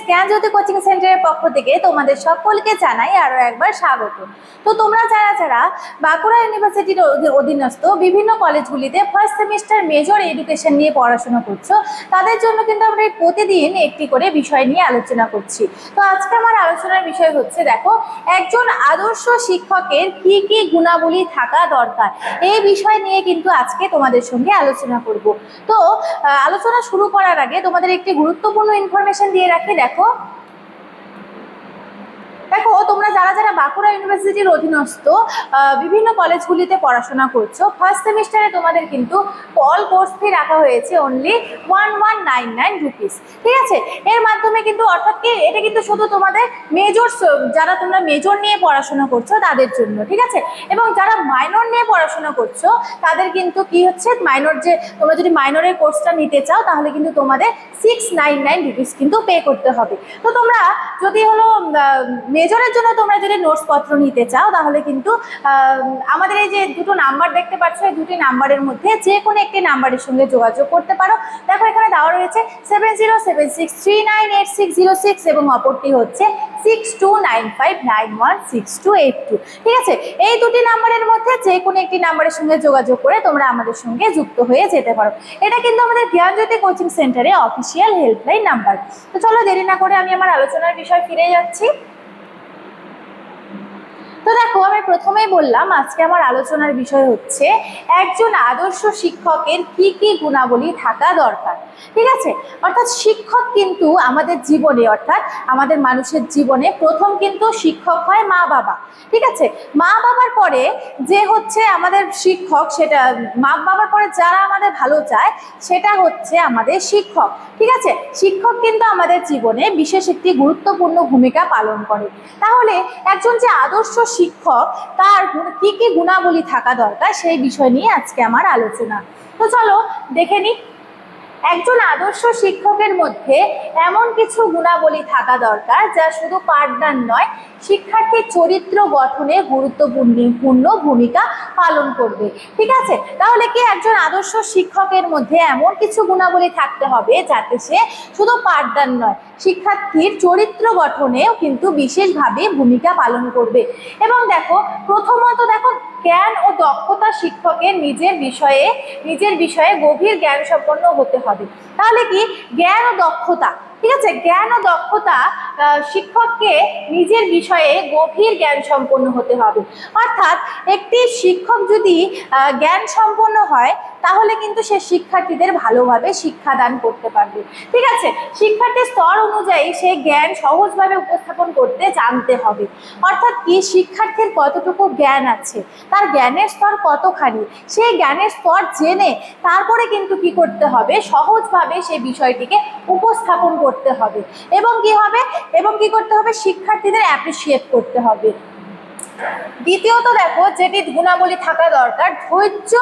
জ্ঞানজ্যোতি coaching সেন্টারের পক্ষ থেকে তোমাদের সকলকে জানাই আরো একবার স্বাগত। তো তোমরা যারা বাঁকুড়া ইউনিভার্সিটির অধীনস্থ বিভিন্ন কলেজগুলিতে ফার্স্ট সেমিস্টার মেজর এডুকেশন নিয়ে পড়াশোনা করছো, তাদের জন্য কিন্তু আমরা প্রতিদিন একটি করে বিষয় নিয়ে আলোচনা করছি। তো আজকে আমার আলোচনার বিষয় হচ্ছে, দেখো, একজন আদর্শ শিক্ষকের কি কি গুণাবলী থাকা দরকার, এই বিষয় নিয়ে কিন্তু আজকে তোমাদের সঙ্গে আলোচনা করব। তো আলোচনা শুরু করার আগে তোমাদের একটি গুরুত্বপূর্ণ ইনফরমেশন দিয়ে রাখি। দেখো তোমরা যারা বাঁকুড়া ইউনিভার্সিটির অধীনস্থ বিভিন্ন কলেজগুলিতে পড়াশোনা করছো, ফার্স্ট সেমিস্টারে তোমাদের কিন্তু অল কোর্স ফি রাখা হয়েছে অনলি 1199 রুপিস। ঠিক আছে, এর মাধ্যমে কিন্তু অর্থাৎ কি এটা কিন্তু শুধু তোমাদের মেজর, যারা তোমরা মেজর নিয়ে পড়াশোনা করছো তাদের জন্য। ঠিক আছে, এবং যারা মাইনর নিয়ে পড়াশোনা করছো তাদের কিন্তু কি হচ্ছে, মাইনর যে তোমরা যদি মাইনরের কোর্সটা নিতে চাও তাহলে কিন্তু তোমাদের 699 রুপিস কিন্তু পে করতে হবে। তো তোমরা যদি হলো মেজরের জন্য তোমরা যদি নোটসপত্র নিতে চাও তাহলে কিন্তু আমাদের এই যে দুটো নাম্বার দেখতে পাচ্ছ, এই দুটি নাম্বারের মধ্যে যে কোনো একটি নাম্বারের সঙ্গে যোগাযোগ করতে পারো। দেখো এখানে দেওয়া রয়েছে 7076398606 এবং অপরটি হচ্ছে 6295916282। ঠিক আছে, এই দুটি নাম্বারের মধ্যে যে কোনো একটি নাম্বারের সঙ্গে যোগাযোগ করে তোমরা আমাদের সঙ্গে যুক্ত হয়ে যেতে পারো। এটা কিন্তু আমাদের জ্ঞানজ্যোতি কোচিং সেন্টারে অফিসিয়াল হেল্পলাইন নাম্বার। তো চলো দেরি না করে আমি আমার আলোচনার বিষয় ফিরে যাচ্ছি। তো দেখো, আমি প্রথমেই বললাম আজকে আমার আলোচনার বিষয় হচ্ছে একজন আদর্শ শিক্ষকের কি কি গুণাবলী থাকা দরকার। ঠিক আছে, অর্থাৎ শিক্ষক কিন্তু আমাদের জীবনে, অর্থাৎ আমাদের মানুষের জীবনে প্রথম কিন্তু শিক্ষক হয় মা বাবা। ঠিক আছে, মা বাবার পরে যে হচ্ছে আমাদের শিক্ষক, সেটা মা বাবার পরে যারা আমাদের ভালো চায় সেটা হচ্ছে আমাদের শিক্ষক। ঠিক আছে, শিক্ষক কিন্তু আমাদের জীবনে বিশেষ একটি গুরুত্বপূর্ণ ভূমিকা পালন করে। তাহলে একজন যে আদর্শ শিক্ষক তার কি কি গুণাবলী থাকা দরকার সেই বিষয় নিয়ে আজকে আমার আলোচনা। তো চলো দেখে নিই। একজন আদর্শ শিক্ষকের মধ্যে এমন কিছু গুণাবলী থাকা দরকার যা শুধু পাঠদান নয়, শিক্ষার্থীর চরিত্র গঠনে গুরুত্বপূর্ণ ভূমিকা পালন করবে। ঠিক আছে, তাহলে কি একজন আদর্শ শিক্ষকের মধ্যে এমন কিছু গুণাবলী থাকতে হবে যাতে সে শুধু পাঠদান নয়, শিক্ষার্থীর চরিত্র গঠনেও কিন্তু বিশেষভাবে ভূমিকা পালন করবে। এবং দেখো, প্রথমত দেখো, জ্ঞান ও দক্ষতা শিক্ষকের নিজের বিষয়ে গভীর জ্ঞান সম্পন্ন হতে হবে। তাহলে কি জ্ঞান ও দক্ষতা, ঠিক আছে, জ্ঞান ও দক্ষতা শিক্ষককে নিজের বিষয়ে গভীর জ্ঞান সম্পন্ন হতে হবে। অর্থাৎ একটি শিক্ষক যদি জ্ঞান সম্পন্ন হয় তাহলে কিন্তু সে শিক্ষার্থীদের ভালোভাবে শিক্ষাদান করতে পারবে। ঠিক আছে, শিক্ষার্থীর স্তর অনুযায়ী সে জ্ঞান সহজভাবে উপস্থাপন করতে জানতে হবে। অর্থাৎ কি শিক্ষার্থীর কতটুকু জ্ঞান আছে, তার জ্ঞানের স্তর কতখানি, সেই জ্ঞানের স্তর জেনে তারপরে কিন্তু কি করতে হবে, সহজভাবে সেই বিষয়টিকে উপস্থাপন করতে হবে। এবং কি করতে হবে, শিক্ষার্থীদের অ্যাপ্রিসিয়েট করতে হবে। দ্বিতীয়ত দেখো, যেটি গুণাবলী থাকা দরকার, ধৈর্য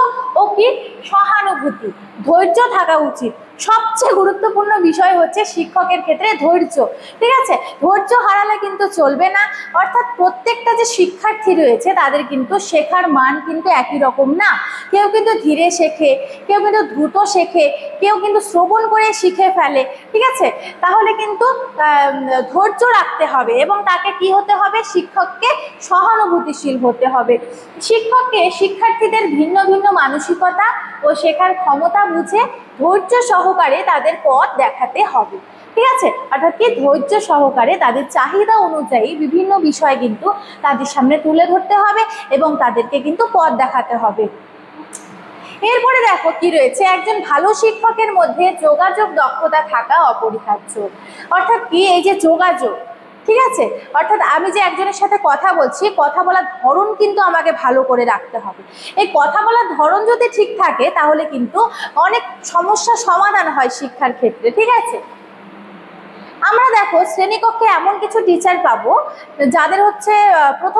ও কি সহানুভূতি। ধৈর্য থাকা উচিত। সবচেয়ে গুরুত্বপূর্ণ বিষয় হচ্ছে শিক্ষকের ক্ষেত্রে ধৈর্য। ঠিক আছে, ধৈর্য হারালে কিন্তু চলবে না। অর্থাৎ প্রত্যেকটা যে শিক্ষার্থী রয়েছে তাদের কিন্তু শেখার মান কিন্তু একই রকম না। কেউ কিন্তু ধীরে শেখে, কেউ কিন্তু দ্রুত শেখে, কেউ কিন্তু শ্রবণ করে শিখে ফেলে। ঠিক আছে, তাহলে কিন্তু ধৈর্য রাখতে হবে এবং তাকে কি হতে হবে, শিক্ষককে সহানুভূতিশীল হতে হবে। শিক্ষককে শিক্ষার্থীদের ভিন্ন ভিন্ন মানসিকতা ও শেখার ক্ষমতা বুঝে ধৈর্য সহকারে তাদের পথ দেখাতে হবে। ঠিক আছে, অর্থাৎ কি ধৈর্য সহকারে তাদের চাহিদা অনুযায়ী বিভিন্ন বিষয় কিন্তু তাদের সামনে তুলে ধরতে হবে এবং তাদেরকে কিন্তু পথ দেখাতে হবে। এরপরে দেখো কি রয়েছে, একজন ভালো শিক্ষকের মধ্যে যোগাযোগ দক্ষতা থাকা অপরিহার্য। অর্থাৎ কি এই যে যোগাযোগ, ঠিক আছে, অর্থাৎ আমি যে একজনের সাথে কথা বলছি, কথা বলার ধরন কিন্তু আমাকে ভালো করে রাখতে হবে। এই কথা বলার ধরন যদি ঠিক থাকে তাহলে কিন্তু অনেক সমস্যা সমাধান হয় শিক্ষার ক্ষেত্রে। ঠিক আছে, আমরা দেখো শ্রেণীকক্ষে এমন কিছু টিচার পাবো যাদের হচ্ছে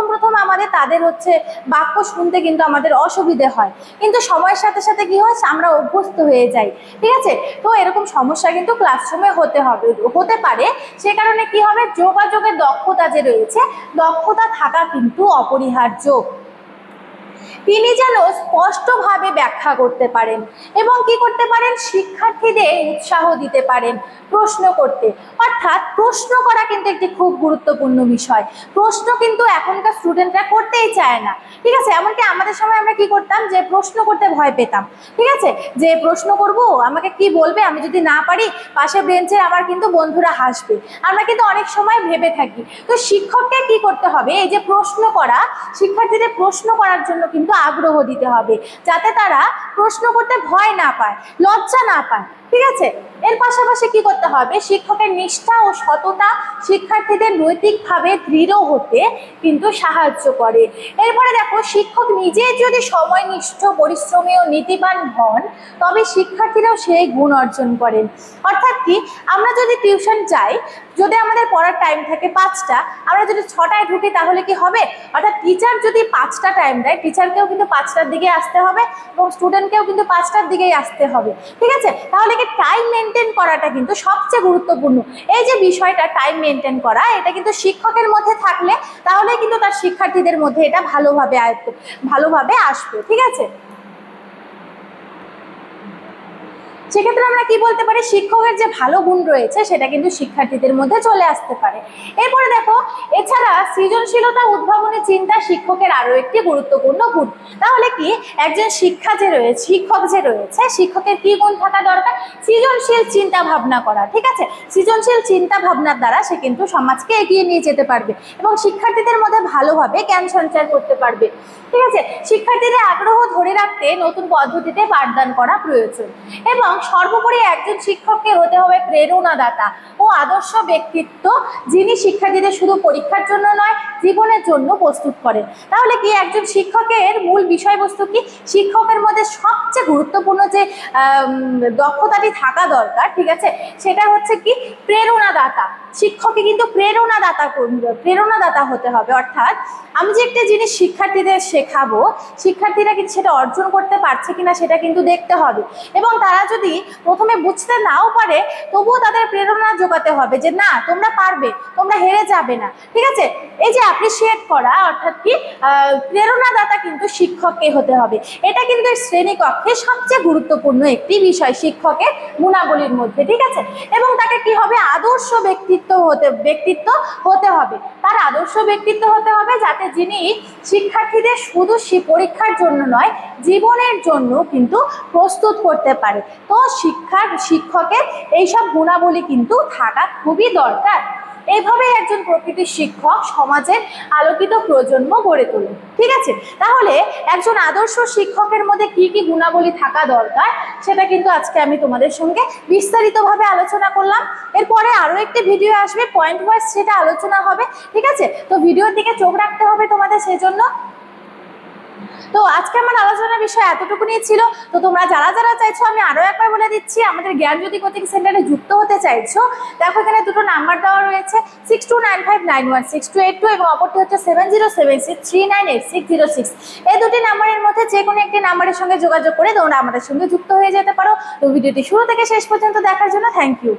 প্রথম আমাদের তাদের হচ্ছে বাক্য শুনতে কিন্তু আমাদের অসুবিধে হয়, কিন্তু সময়ের সাথে সাথে কি হয়, আমরা অভ্যস্ত হয়ে যাই। ঠিক আছে, তো এরকম সমস্যা কিন্তু ক্লাসরুমে হতে পারে। সে কারণে কি হবে, যোগাযোগের দক্ষতা যে রয়েছে, দক্ষতা থাকা কিন্তু অপরিহার্য। তিনি যেন স্পষ্টভাবে ব্যাখ্যা করতে পারেন এবং কি করতে পারেন, শিক্ষার্থীদের উৎসাহ দিতে পারেন প্রশ্ন করতে। অর্থাৎ প্রশ্ন করা কিন্তু একটি খুব গুরুত্বপূর্ণ বিষয়। প্রশ্ন কিন্তু এখনকার স্টুডেন্টরা করতেই চায় না, ঠিক আছে। এমনকি আমাদের সময় আমরা কি করতাম, যে প্রশ্ন করতে ভয় পেতাম, ঠিক আছে, যে প্রশ্ন করব আমাকে কি বলবে, আমি যদি না পারি পাশে বেঞ্চে আমার কিন্তু বন্ধুরা হাসবে, আমরা কিন্তু অনেক সময় ভেবে থাকি। তো শিক্ষককে কি করতে হবে, এই যে প্রশ্ন করা, শিক্ষার্থীদের প্রশ্ন করার জন্য কিন্তু আগ্রহ দিতে হবে, যাতে তারা প্রশ্ন করতে ভয় না পায়, লজ্জা না পায়, ঠিক আছে। এর পাশাপাশি কি করতে হবে, শিক্ষকের নিষ্ঠা ও সততা শিক্ষার্থীদের নৈতিকভাবে দৃঢ় হতে কিন্তু সাহায্য করে। এরপরে দেখো, শিক্ষক নিজে যদি সময়নিষ্ঠ, পরিশ্রমী ও নীতিবান হন, তবে শিক্ষার্থীরাও সেই গুণ অর্জন করেন। অর্থাৎ কি, আমরা যদি টিউশন যাই, যদি আমাদের পড়ার টাইম থাকে 5টা, আমরা যদি 6টায় ঢুকি তাহলে কি হবে, অর্থাৎ টিচার যদি 5টা টাইম দেয়, টিচারকেও কিন্তু 5টার দিকে আসতে হবে এবং স্টুডেন্টকেও কিন্তু 5টার দিকেই আসতে হবে, ঠিক আছে। তাহলে কি টাইম মেনটেন করাটা কিন্তু সবচেয়ে গুরুত্বপূর্ণ। এই যে বিষয়টা টাইম মেনটেন করা, এটা কিন্তু শিক্ষকের মধ্যে থাকলে তাহলে কিন্তু তার শিক্ষার্থীদের মধ্যে এটা ভালোভাবে আসবে, ঠিক আছে। সেক্ষেত্রে আমরা কি বলতে পারি, শিক্ষকের যে ভালো গুণ রয়েছে সেটা কিন্তু শিক্ষার্থীদের মধ্যে চলে আসতে পারে। এরপরে দেখো, এছাড়া সৃজনশীলতা, উদ্ভাবনী চিন্তা শিক্ষকের আরো একটি গুরুত্বপূর্ণ গুণ। তাহলে কি, একজন শিক্ষক যে রয়েছে, শিক্ষকের কি গুণ থাকা দরকার, সৃজনশীল চিন্তা ভাবনা করা, ঠিক আছে। সৃজনশীল চিন্তা ভাবনার দ্বারা সে কিন্তু সমাজকে এগিয়ে নিয়ে যেতে পারবে এবং শিক্ষার্থীদের মধ্যে ভালোভাবে জ্ঞান সঞ্চার করতে পারবে, ঠিক আছে। শিক্ষার্থীদের আগ্রহ ধরে রাখতে নতুন পদ্ধতিতে পাঠদান করা প্রয়োজন এবং সর্বোপরি একজন শিক্ষককে হতে হবে প্রেরণাদাতা ও আদর্শ ব্যক্তিত্ব, যিনি শিক্ষার্থীদের শুধু পরীক্ষার জন্য নয়, জীবনের জন্য প্রস্তুত করেন। তাহলে কি, একজন শিক্ষকের মূল বিষয়বস্তু কি, শিক্ষকের মধ্যে সবচেয়ে গুরুত্বপূর্ণ যে দক্ষতাটি থাকা দরকার, ঠিক আছে, সেটা হচ্ছে কি, প্রেরণাদাতা। শিক্ষককে কিন্তু প্রেরণাদাতা হতে হবে। অর্থাৎ আমি যে একটা জিনিস শিক্ষার্থীদের শেখাবো, শিক্ষার্থীরা কিন্তু সেটা অর্জন করতে পারছে কিনা সেটা কিন্তু দেখতে হবে এবং তারা যদি প্রথমে বুঝতে নাও পারে, তবুও তাদের প্রেরণা যোগাতে হবে যে না, তোমরা পারবে, তোমরা হেরে যাবে না, ঠিক আছে। এই যে অ্যাপ্রিসিয়েট করা, অর্থাৎ কি, প্রেরণাদাতা কিন্তু শিক্ষককে হতে হবে। এটা কিন্তু শ্রেণীকক্ষে সবচেয়ে গুরুত্বপূর্ণ একটি বিষয় শিক্ষকের গুণাবলীর মধ্যে, ঠিক আছে। এবং তাকে কি হবে, আদর্শ ব্যক্তিত্ব হতে হবে, তার আদর্শ ব্যক্তিত্ব হতে হবে, যাতে যিনি শিক্ষার্থীদের শুধু পরীক্ষার জন্য নয়, জীবনের জন্য কিন্তু প্রস্তুত করতে পারে। তো শিক্ষকের এইসব গুণাবলী কিন্তু থাকা খুবই দরকার। এইভাবে একজন প্রকৃতির শিক্ষক সমাজের আলোকিত প্রজন্ম গড়ে তোলে, ঠিক আছে। তাহলে একজন আদর্শ শিক্ষকের মধ্যে কি কি গুণাবলী থাকা দরকার সেটা কিন্তু আজকে আমি তোমাদের সঙ্গে বিস্তারিতভাবে আলোচনা করলাম। এরপরে আরো একটি ভিডিও আসবে, পয়েন্ট ওয়াইজ সেটা আলোচনা হবে, ঠিক আছে। তো ভিডিওর দিকে চোখ রাখতে হবে তোমাদের সেজন্য। তো আজকে আমার আলোচনার বিষয় এতটুকুনি ছিল। তো তোমরা যারা যারা চাইছো, আমি আরো একবার বলে দিচ্ছি, আমাদের জ্ঞানজ্যোতি কোচিং সেন্টারে যুক্ত হতে চাইছো, দেখো এখানে দুটো নাম্বার দেওয়া রয়েছে, 6295916282 এবং অপরটি হচ্ছে 7076398606। এই দুটি নাম্বারের মধ্যে যে কোনো একটি নাম্বারের সঙ্গে যোগাযোগ করে তোমরা আমাদের সঙ্গে যুক্ত হয়ে যেতে পারো। তো ভিডিওটি শুরু থেকে শেষ পর্যন্ত দেখার জন্য থ্যাংক ইউ।